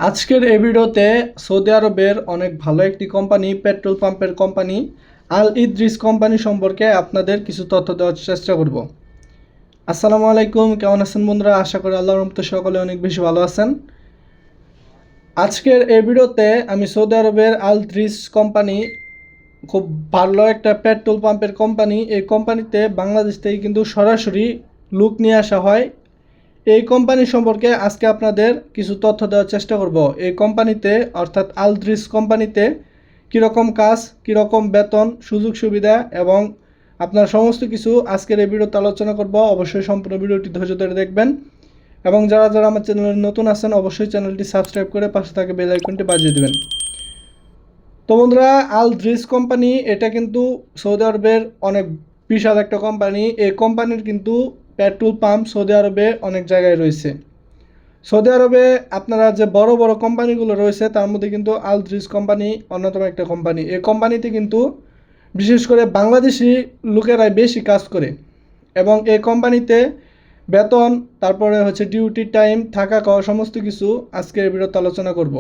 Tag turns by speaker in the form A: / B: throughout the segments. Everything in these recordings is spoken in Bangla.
A: আজকের এই ভিডিওতে সৌদি আরবের অনেক ভালো একটি কোম্পানি পেট্রোল পাম্পের কোম্পানি আল ইদ্রিস কোম্পানি সম্পর্কে আপনাদের কিছু তথ্য দেওয়ার চেষ্টা করব। আসসালামু আলাইকুম, কেমন আছেন বন্ধুরা? আশা করি আল্লাহর রহমতে সকলে অনেক বেশি ভালো আছেন। আজকের এই ভিডিওতে আমি সৌদি আরবের আল ইদ্রিস কোম্পানি খুব ভালো একটা পেট্রোল পাম্পের কোম্পানি। এই কোম্পানিতে বাংলাদেশ থেকে কিন্তু সরাসরি লোক নিয়ে আসা হয়। এই কোম্পানি সম্পর্কে আজকে আপনাদের কিছু তথ্য দেওয়ার চেষ্টা করব। এই কোম্পানিতে অর্থাৎ আলদ্রিস কোম্পানিতে কীরকম কাজ, কীরকম বেতন, সুযোগ সুবিধা এবং আপনার সমস্ত কিছু আজকের এই ভিডিওতে আলোচনা করব। অবশ্যই সম্পূর্ণ ভিডিওটি ধৈর্য ধরে দেখবেন এবং যারা যারা আমার চ্যানেলে নতুন আছেন অবশ্যই চ্যানেলটি সাবস্ক্রাইব করে পাশে থাকা বেল আইকনটি বাজিয়ে দেবেন। তো বন্ধুরা, আলদ্রিস কোম্পানি এটা কিন্তু সৌদি আরবের অনেক বিশাল একটা কোম্পানি। এই কোম্পানির কিন্তু পেট্রোল পাম্প সৌদি আরবে অনেক জায়গায় রয়েছে। সৌদি আরবে আপনারা যে বড় বড় কোম্পানিগুলো রয়েছে তার মধ্যে কিন্তু আলদ্রিস কোম্পানি অন্যতম একটা কোম্পানি। এই কোম্পানিতে কিন্তু বিশেষ করে বাংলাদেশি লোকেরাই বেশি কাজ করে এবং এই কোম্পানিতে বেতন, তারপরে হচ্ছে ডিউটি টাইম, থাকা খাওয়া সমস্ত কিছু আজকের ভিডিওতে আলোচনা করব।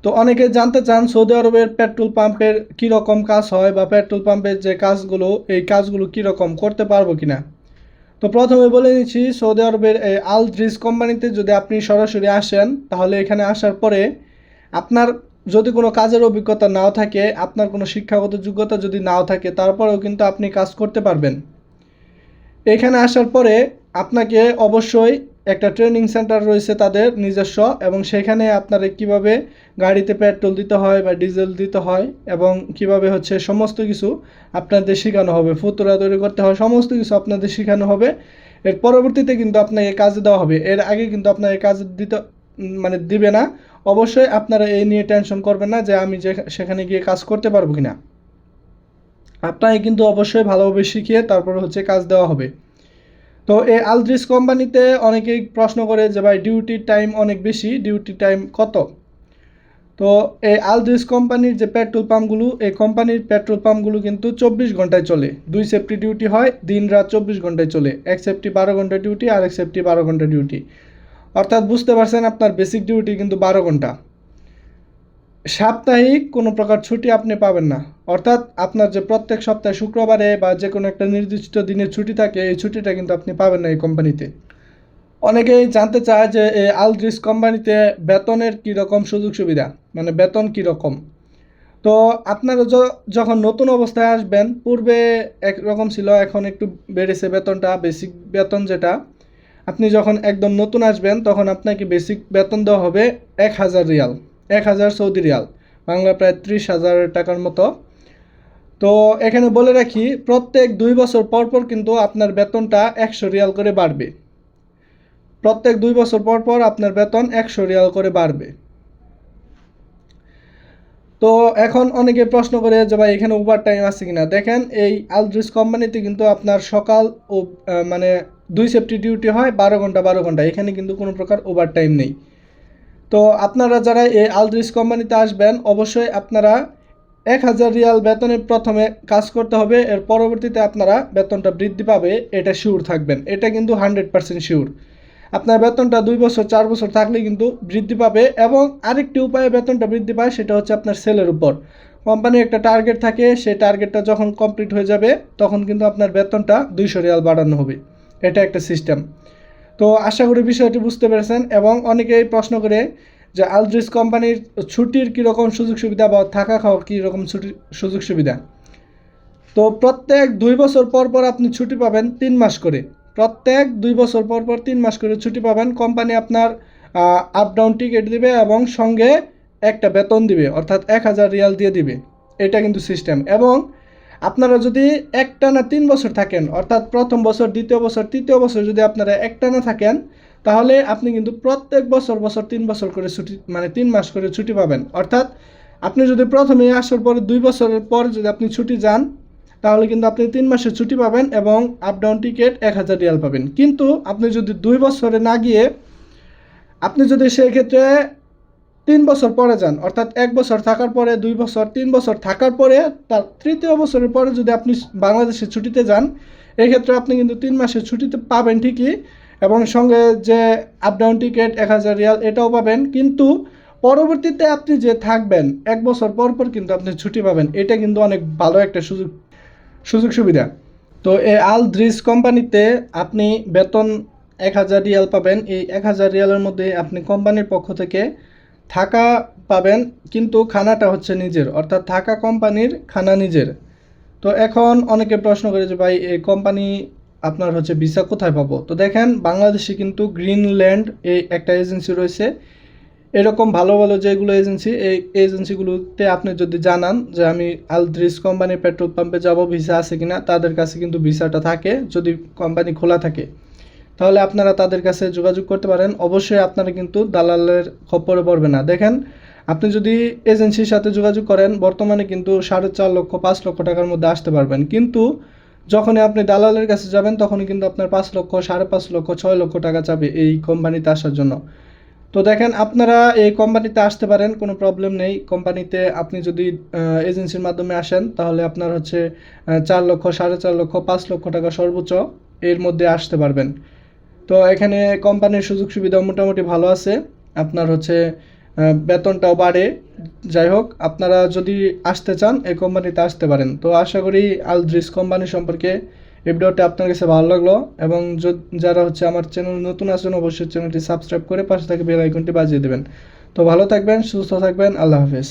A: তো অনেকে জানতে চান সৌদি আরবের পেট্রোল পাম্পের কীরকম কাজ হয় বা পেট্রোল পাম্পের যে কাজগুলো এই কাজগুলো কীরকম করতে পারবো কিনা। তো প্রথমে বলে নিচ্ছি, সৌদি আরবের এই আলদ্রিস কোম্পানিতে যদি আপনি সরাসরি আসেন তাহলে এখানে আসার পরে আপনার যদি কোনো কাজের অভিজ্ঞতা নাও থাকে, আপনার কোনো শিক্ষাগত যোগ্যতা যদি নাও থাকে, তারপরেও কিন্তু আপনি কাজ করতে পারবেন। এখানে আসার পরে আপনাকে অবশ্যই একটা ট্রেনিং সেন্টার রয়েছে তাদের নিজস্ব, এবং সেখানে আপনারা কিভাবে গাড়িতে পেট্রোল দিতে হয় বা ডিজেল দিতে হয় এবং কিভাবে হচ্ছে সমস্ত কিছু আপনাদের শেখানো হবে। ফুতুরা তৈরি করতে হয়, সমস্ত কিছু আপনাদের শেখানো হবে। এর পরবর্তীতে কিন্তু আপনাকে কাজে দেওয়া হবে। এর আগে কিন্তু আপনাকে কাজ দিতে দিবে না। অবশ্যই আপনারা এই নিয়ে টেনশন করবেন না যে আমি সেখানে গিয়ে কাজ করতে পারবো কিনা। আপনাকে কিন্তু অবশ্যই ভালোভাবে শিখিয়ে তারপর হচ্ছে কাজ দেওয়া হবে। তো এই আলদ্রিস কোম্পানিতে অনেকেই প্রশ্ন করে যে ভাই ডিউটি টাইম অনেক বেশি, ডিউটি টাইম কত? তো এই আলদ্রিস কোম্পানির যে পেট্রোল পাম্পগুলো, এই কোম্পানির পেট্রোল পাম্পগুলো কিন্তু 24 ঘন্টায় চলে। 2 সেফটি ডিউটি হয়, দিন রাত 24 ঘন্টায় চলে। এক সেফটি 12 ঘন্টা ডিউটি আর এক সেফটি 12 ঘন্টা ডিউটি। অর্থাৎ বুঝতে পারছেন আপনার বেসিক ডিউটি কিন্তু 12 ঘন্টা। সাপ্তাহিক কোনো প্রকার ছুটি আপনি পাবেন না। অর্থাৎ আপনার যে প্রত্যেক সপ্তাহে শুক্রবারে বা যে কোনো একটা নির্দিষ্ট দিনের ছুটি থাকে, এই ছুটিটা কিন্তু আপনি পাবেন না এই কোম্পানিতে। অনেকেই জানতে চায় যে এই আলদ্রিস কোম্পানিতে বেতনের কীরকম সুযোগ সুবিধা, বেতন কীরকম। তো আপনারা যখন নতুন অবস্থায় আসবেন, পূর্বে একরকম ছিল, এখন একটু বেড়েছে বেতনটা। বেসিক বেতন যেটা, আপনি যখন একদম নতুন আসবেন তখন আপনাকে বেসিক বেতন দেওয়া হবে 1000 রিয়াল, 1000 সৌদি রিয়াল, বাংলা প্রায় 30,000 টাকার মতো। তো এখানে বলে রাখি, প্রত্যেক 2 বছর পর পর কিন্তু আপনার বেতনটা 100 রিয়াল করে বাড়বে। প্রত্যেক 2 বছর পর পর আপনার বেতন 100 রিয়াল করে বাড়বে। তো এখন অনেকে প্রশ্ন করে যে ভাই এখানে ওভার টাইম আছে কিনা। দেখেন, এই আলদ্রিস কোম্পানিতে কিন্তু আপনার সকাল ও 2 সেফটি ডিউটি হয় 12 ঘন্টা 12 ঘন্টা, এখানে কিন্তু কোনো প্রকার ওভার টাইম নেই। তো আপনারা যারা এই আলদ্রিস কোম্পানিতে আসবেন অবশ্যই আপনারা 1000 রিয়াল বেতনে প্রথমে কাজ করতে হবে। এর পরবর্তীতে আপনারা বেতনটা বৃদ্ধি পাবে, এটা শিওর থাকবেন। এটা কিন্তু 100% শিওর। আপনার বেতনটা 2 বছর 4 বছর থাকলে কিন্তু বৃদ্ধি পাবে। এবং আরেকটি উপায়ে বেতনটা বৃদ্ধি পায়, সেটা হচ্ছে আপনার সেলের উপর। কোম্পানির একটা টার্গেট থাকে, সেই টার্গেটটা যখন কমপ্লিট হয়ে যাবে তখন কিন্তু আপনার বেতনটা 200 রিয়াল বাড়ানো হবে। এটা একটা সিস্টেম। তো আশা করি বিষয়টি বুঝতে পেরেছেন। এবং অনেকেই প্রশ্ন করে যে আলদ্রিস কোম্পানির ছুটির কীরকম সুযোগ সুবিধা বা থাকা খাওয়ার কীরকম সুযোগ সুবিধা। তো প্রত্যেক 2 বছর পর পর আপনি ছুটি পাবেন 3 মাস করে। প্রত্যেক 2 বছর পর পর 3 মাস করে ছুটি পাবেন। কোম্পানি আপনার আপ ডাউন টিকিট দিবে এবং সঙ্গে একটা বেতন দিবে, অর্থাৎ 1000 রিয়াল দিয়ে দিবে। এটা কিন্তু সিস্টেম। এবং আপনারা যদি একটানা 3 বছর থাকেন, অর্থাৎ প্রথম বছর, দ্বিতীয় বছর, তৃতীয় বছর যদি আপনারা একটানা থাকেন, তাহলে আপনি কিন্তু প্রত্যেক বছর 3 বছর করে ছুটি, 3 মাস করে ছুটি পাবেন। অর্থাৎ আপনি যদি প্রথমে আসার পরে 2 বছরের পর যদি আপনি ছুটি যান, তাহলে কিন্তু আপনি 3 মাসের ছুটি পাবেন এবং আপ ডাউন টিকিট 1000 রিয়াল পাবেন। কিন্তু আপনি যদি 2 বছরে না গিয়ে আপনি যদি সেই ক্ষেত্রে 3 বছর পরে যান, অর্থাৎ 1 বছর থাকার পরে 2 বছর, 3 বছর থাকার পরে তার তৃতীয় বছরের পরে যদি আপনি বাংলাদেশের ছুটিতে যান, এক্ষেত্রে আপনি কিন্তু 3 মাসের ছুটিতে পাবেন ঠিকই, এবং সঙ্গে যে আপ ডাউন টিকিট 1000 রিয়াল এটাও পাবেন। কিন্তু পরবর্তীতে আপনি যে থাকবেন 1 বছর পর পর কিন্তু আপনি ছুটি পাবেন, এটা কিন্তু অনেক ভালো একটা সুযোগ সুবিধা। তো এই আল দ্রিস কোম্পানিতে আপনি বেতন 1000 রিয়াল পাবেন। এই 1000 রিয়ালের মধ্যে আপনি কোম্পানির পক্ষ থেকে থাকা পাবেন, কিন্তু খানাটা হচ্ছে নিজের, অর্থাৎ থাকা কোম্পানির, খানা নিজের। তো এখন অনেকে প্রশ্ন করে যে ভাই এই কোম্পানি আপনার হচ্ছে ভিসা কোথায় পাবো? তো দেখেন, বাংলাদেশে কিন্তু গ্রিনল্যান্ড এই একটা এজেন্সি রয়েছে। এরকম ভালো ভালো যেগুলো এজেন্সি, এই এজেন্সিগুলোতে আপনি যদি জানান যে আমি আলদ্রিস কোম্পানির পেট্রোল পাম্পে যাব, ভিসা আছে কিনা, তাদের কাছে কিন্তু ভিসাটা থাকে যদি কোম্পানি খোলা থাকে। তাহলে আপনারা তাদের কাছে যোগাযোগ করতে পারেন। অবশ্যই আপনারা কিন্তু দালালের খপ্পরে পড়বে না। দেখেন, আপনি যদি এজেন্সির সাথে যোগাযোগ করেন, বর্তমানে কিন্তু 4.5 লক্ষ 5 লক্ষ টাকার মধ্যে আসতে পারবেন। কিন্তু যখনই আপনি দালালের কাছে যাবেন তখনই কিন্তু আপনার 5 লক্ষ, 5.5 লক্ষ, 6 লক্ষ টাকা চাবে এই কোম্পানিতে আসার জন্য। তো দেখেন, আপনারা এই কোম্পানিতে আসতে পারেন, কোনো প্রবলেম নেই। কোম্পানিতে আপনি যদি এজেন্সির মাধ্যমে আসেন তাহলে আপনার হচ্ছে 4 লক্ষ, 4.5 লক্ষ, 5 লক্ষ টাকা সর্বোচ্চ এর মধ্যে আসতে পারবেন। তো এখানে কোম্পানির সুযোগ সুবিধা মোটামুটি ভালো আছে, আপনার হচ্ছে বেতনটাও বাড়ে। যাই হোক, আপনারা যদি আসতে চান এই কোম্পানিতে আসতে পারেন। তো আশা করি আলদ্রিস কোম্পানি সম্পর্কে এই ভিডিওটা আপনার কাছে ভালো লাগলো, এবং যারা হচ্ছে আমার চ্যানেল নতুন আছেন অবশ্যই চ্যানেলটি সাবস্ক্রাইব করে পাশে থেকে বেল আইকনটি বাজিয়ে দেবেন। তো ভালো থাকবেন, সুস্থ থাকবেন, আল্লাহ হাফেজ।